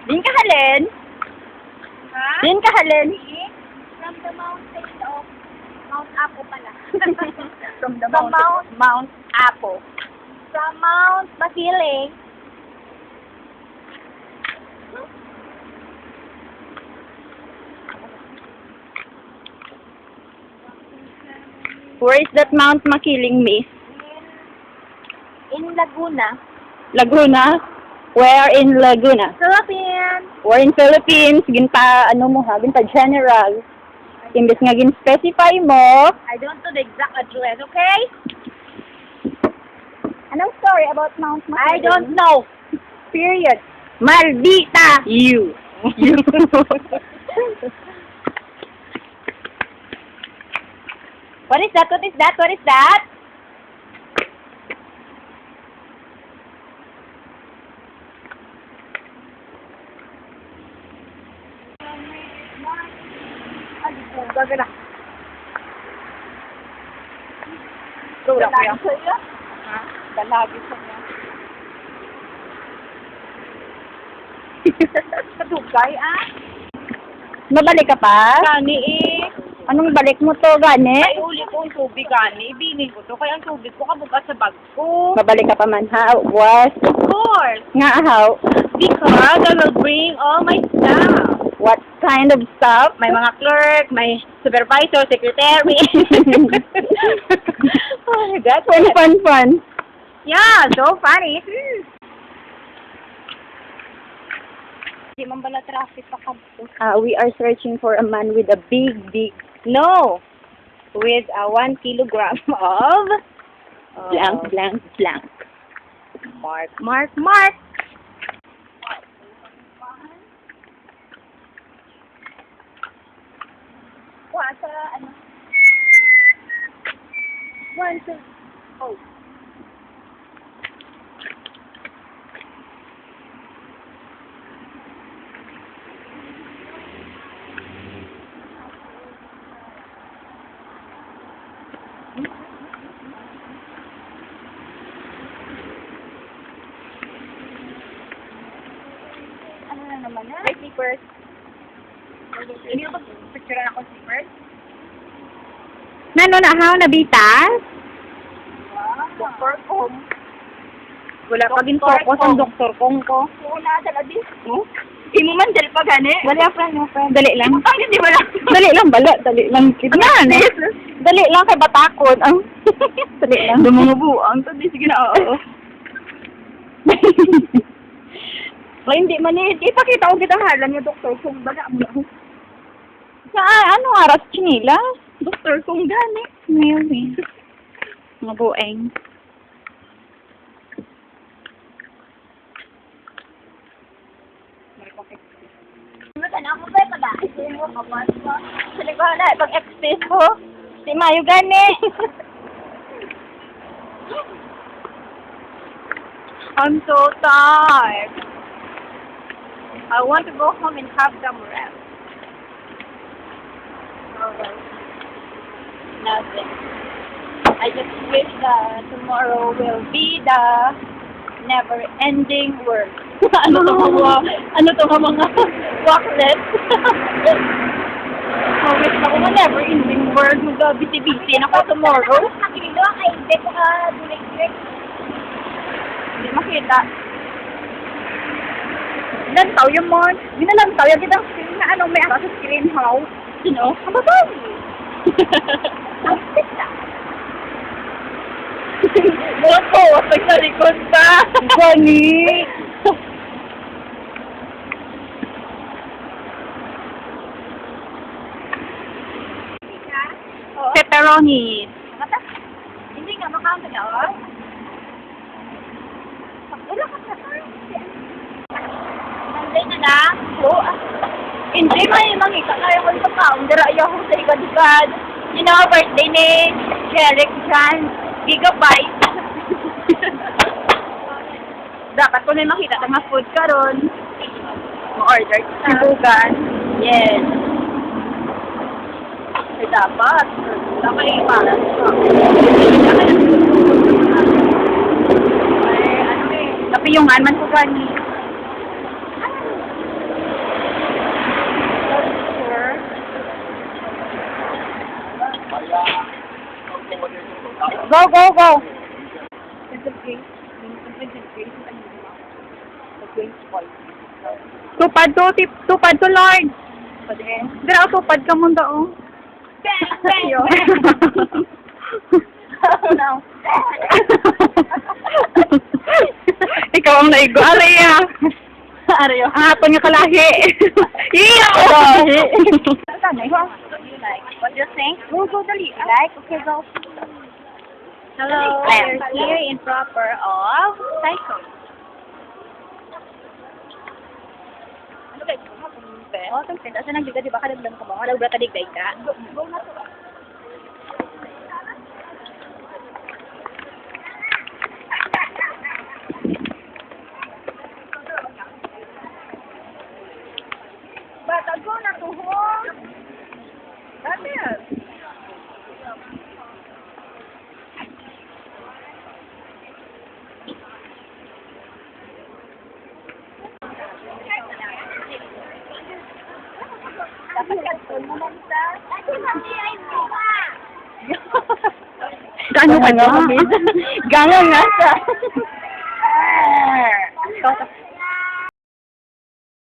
Din ka halin? Ha? Din ka halin? From the mountain of Mount Apo pala. From the From Mount Apo. From Mount Masiling. Where is that Mount Makiling, miss? In Laguna. Laguna? Where in Laguna? Philippines. Where in Philippines? Ginta, ano mo ha? Ginta general. Imbes nga gin-specify mo. I don't know the exact address, okay? Anong story about Mount Makiling? I don't know. Period. Maldita! You. You. What is that? What is that? What is that? Gagala. Wala ko yan. sa'yo? Ha? Dalagi sa niya. Kadugay, ah? Mabalik ka pa? Gani eh. Anong balik mo to, gani? Ay, uli ko ang tubig, gani. Ibinin ko to. Kaya ang tubig ko kabukas sa bag ko. Mabalik ka pa man, ha? Was? Of course. Nga, how? Because I will bring all my stuff. What kind of stuff? My mga clerk, my supervisor, secretary. Oh, that's Fun. Yeah, so funny. Hindi man bala traffic pa kabto. We are searching for a man with a big No. With a 1 kilogram of blank. Mark. Sa ano? 1, 2, oh. Ano na naman na? May slippers. Hindi ko picture ako slippers. Nano na, how? Nabitas? Doktor Kong. Wala pa gin focus ang doktor kong ko. Oo na, talabi. Oh? Imo man dali pa gani. Dali, friend. Dali lang. Ang hindi wala. Dali lang, bala. Dali lang. Dali lang kay batakon. Dali lang. Dumangubuang to, di sige na, oo. Ay, hindi man eh. Ipakita ko kita halan yung doktor kung baga mo na. Sa ano aras chinila? Doktor kong gani. Mayroon. Mga bueng. Ano mo ba pala? Ito mo kapas mo. Sila ko na, pag-express ko. Si Mayo gani. I'm so tired. I want to go home and have some rest. Okay. Nothing. I just wish that tomorrow will be the never-ending work. Ano to mga walklet? Wish na ko nga never-ending work. Mag-busy-busy na ko tomorrow. Nakakilo ang kainde ko ka dulig-dulig. Hindi makita. Lantaw yung mon. Minalantaw yung kitang screen na anong may ara sa screen, how? Sino? Ang babaw. Opo, pag sa likod pa. Gani. Pepperoni. Hindi nga, makakanta na, oh. Wala ka sa Monday na na. Oo. Hindi may mangita na yung sa kaong darayo ko sa ikad-ikad. You know, birthday ni Jeric Jan. Gigabyte. Dapat ko na makita ng mga food karon. Ma-order ka. Sibugan. Yes. Ay, dapat. Dapat yung para. Ay, ano eh. Napiyungan man ko gani. Go, go, go. Tupad to, Lord. Dira, tupad ka mong daong. Yo. Ikaw ang naigo. Araya. Ariyo. Ang aton nga kalahi. Iya! What do you think? Go, dali. Like? Okay, go. Hello, we're here in proper of cycle. Ano kayo? Oh, itong friend. Asa nang diga, di ba? Kadagdag ka ba? Wala ba kadigday ka? Go na to. Bata, go na to, ho? Dati yan. Dapat kanton mo man sa... Gaano ka na? Gano'n nga sa...